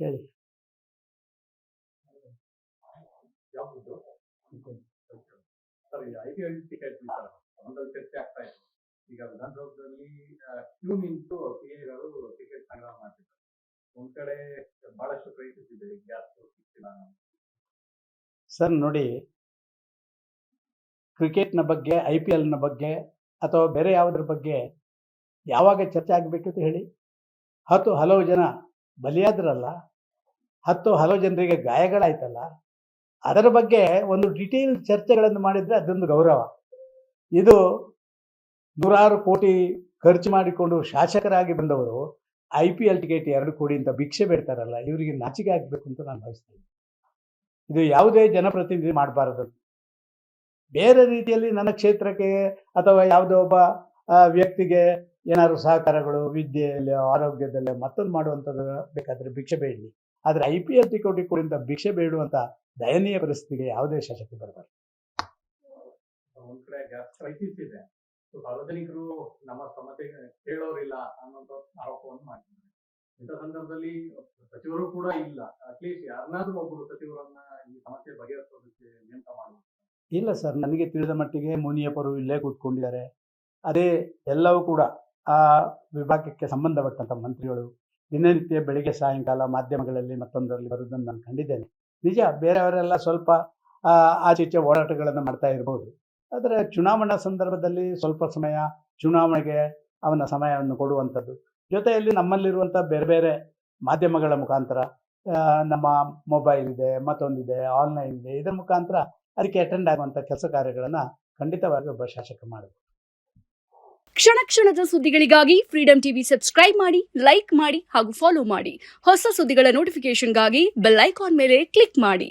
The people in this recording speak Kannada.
ಹೇಳಿ. ಯಾವುದು ಸರ್, IPL ಟಿಕೆಟ್ ವಿಚಾರ ಒಂದೊಂದು ಚರ್ಚೆ ಆಗ್ತಾ ಇದೆ. ಈಗ ವಿಧಾನಸೌಧದಲ್ಲಿ ಕ್ಯೂ ನಿಂತು PA-ಗಳು ಟಿಕೆಟ್ ಸಂಗ್ರಹ ಮಾಡ್ತಿದ್ದಾರೆ. ಒಂದ್ ಕಡೆ ಬಹಳಷ್ಟು ಪ್ರಯತ್ನಿಸಿದೆ, ಗ್ಯಾಸ್ ಸಿಕ್ತಿಲ್ಲ. ಸರ್ ನೋಡಿ, ಕ್ರಿಕೆಟ್ನ ಬಗ್ಗೆ, IPL-ನ ಬಗ್ಗೆ ಅಥವಾ ಬೇರೆ ಯಾವುದ್ರ ಬಗ್ಗೆ ಯಾವಾಗ ಚರ್ಚೆ ಆಗಬೇಕಿತ್ತು ಹೇಳಿ? ಹಲವು ಜನ ಬಲಿಯಾದ್ರಲ್ಲ, ಹಲವು ಜನರಿಗೆ ಗಾಯಗಳಾಯ್ತಲ್ಲ, ಅದರ ಬಗ್ಗೆ ಒಂದು ಡಿಟೇಲ್ ಚರ್ಚೆಗಳನ್ನು ಮಾಡಿದರೆ ಅದೊಂದು ಗೌರವ. ಇದು ನೂರಾರು ಕೋಟಿ ಖರ್ಚು ಮಾಡಿಕೊಂಡು ಶಾಸಕರಾಗಿ ಬಂದವರು IPL ಟಿಕೆಟ್ 2 ಕೋಟಿ ಅಂತ ಭಿಕ್ಷೆ ಬೇಡ್ತಾರಲ್ಲ, ಇವರಿಗೆ ನಾಚಿಕೆ ಆಗಬೇಕು ಅಂತ ನಾನು ಭಾವಿಸ್ತೇನೆ. ಇದು ಯಾವುದೇ ಜನಪ್ರತಿನಿಧಿ ಮಾಡಬಾರದು. ಬೇರೆ ರೀತಿಯಲ್ಲಿ ನನ್ನ ಕ್ಷೇತ್ರಕ್ಕೆ ಅಥವಾ ಯಾವುದೋ ಒಬ್ಬ ವ್ಯಕ್ತಿಗೆ ಏನಾದ್ರು ಸಹಕಾರಗಳು, ವಿದ್ಯೆಯಲ್ಲಿ, ಆರೋಗ್ಯದಲ್ಲಿ ಮತ್ತೊಂದು ಮಾಡುವಂಥದ್ದು ಬೇಕಾದರೆ ಭಿಕ್ಷೆ ಬೇಡಲಿ. ಆದರೆ IPL ಟಿಕೆಟ್ ಕೊಡಿಂದ ಭಿಕ್ಷೆ ಬೇಡುವಂಥ ದಯನೀಯ ಪರಿಸ್ಥಿತಿಗೆ ಯಾವುದೇ ಶಾಸಕ ಬರಬಾರ್ದು. ಒಂದ್ ಕಡೆ ಗ್ಯಾಸ್ ಕ್ರೈಸಿಸ್ ಇದೆ, ಸಾರ್ವಜನಿಕರು ನಮ್ಮ ಸಮಸ್ಯೆ ಕೇಳೋರಿಲ್ಲ ಅನ್ನೋ ಆರೋಪವನ್ನು ಮಾಡ್ತಿದ್ದಾರೆ. ಇಂಥ ಸಂದರ್ಭದಲ್ಲಿ ಸಚಿವರು ಕೂಡ ಇಲ್ಲ, ಅಟ್ಲೀಸ್ಟ್ ಯಾರನ್ನಾದ್ರೂ ಒಬ್ಬರು ಸಚಿವರನ್ನ ಈ ಸಮಸ್ಯೆ ಬಗೆಹರಿಸೋದಕ್ಕೆ ನೇಮಕ ಮಾಡಬೇಕು. ಇಲ್ಲ ಸರ್, ನನಗೆ ತಿಳಿದ ಮಟ್ಟಿಗೆ ಮುನಿಯಪ್ಪರು ಇಲ್ಲೇ ಕೂತ್ಕೊಂಡಿದ್ದಾರೆ. ಅದೇ ಎಲ್ಲವೂ ಕೂಡ ಆ ವಿಭಾಗಕ್ಕೆ ಸಂಬಂಧಪಟ್ಟಂಥ ಮಂತ್ರಿಗಳು ದಿನನಿತ್ಯ ಬೆಳಿಗ್ಗೆ ಸಾಯಂಕಾಲ ಮಾಧ್ಯಮಗಳಲ್ಲಿ ಮತ್ತೊಂದರಲ್ಲಿ ಬರುವುದನ್ನು ನಾನು ಕಂಡಿದ್ದೇನೆ. ನಿಜ, ಬೇರೆಯವರೆಲ್ಲ ಸ್ವಲ್ಪ ಆಚೀಚೆ ಓಡಾಟಗಳನ್ನು ಮಾಡ್ತಾ ಇರ್ಬೋದು. ಆದರೆ ಚುನಾವಣಾ ಸಂದರ್ಭದಲ್ಲಿ ಸ್ವಲ್ಪ ಸಮಯ ಚುನಾವಣೆಗೆ ಅವನ ಸಮಯವನ್ನು ಕೊಡುವಂಥದ್ದು, ಜೊತೆಯಲ್ಲಿ ನಮ್ಮಲ್ಲಿರುವಂಥ ಬೇರೆ ಬೇರೆ ಮಾಧ್ಯಮಗಳ ಮುಖಾಂತರ, ನಮ್ಮ ಮೊಬೈಲ್ ಇದೆ, ಮತ್ತೊಂದಿದೆ, ಆನ್ಲೈನ್ ಇದೆ, ಇದರ ಮುಖಾಂತರ ಅದಕ್ಕೆ ಅಟೆಂಡ್ ಆಗುವಂಥ ಕೆಲಸ ಕಾರ್ಯಗಳನ್ನು ಖಂಡಿತವಾಗಿ ಒಬ್ಬ ಶಾಸಕ ಮಾಡಬೇಕು. ಕ್ಷಣ ಕ್ಷಣದ ಸುದ್ದಿಗಳಿಗಾಗಿ ಫ್ರೀಡಂ ಟಿವಿ ಸಬ್ಸ್ಕ್ರೈಬ್ ಮಾಡಿ, ಲೈಕ್ ಮಾಡಿ ಹಾಗೂ ಫಾಲೋ ಮಾಡಿ. ಹೊಸ ಸುದ್ದಿಗಳ ನೋಟಿಫಿಕೇಶನ್ಗಾಗಿ ಬೆಲ್ ಐಕಾನ್ ಮೇಲೆ ಕ್ಲಿಕ್ ಮಾಡಿ.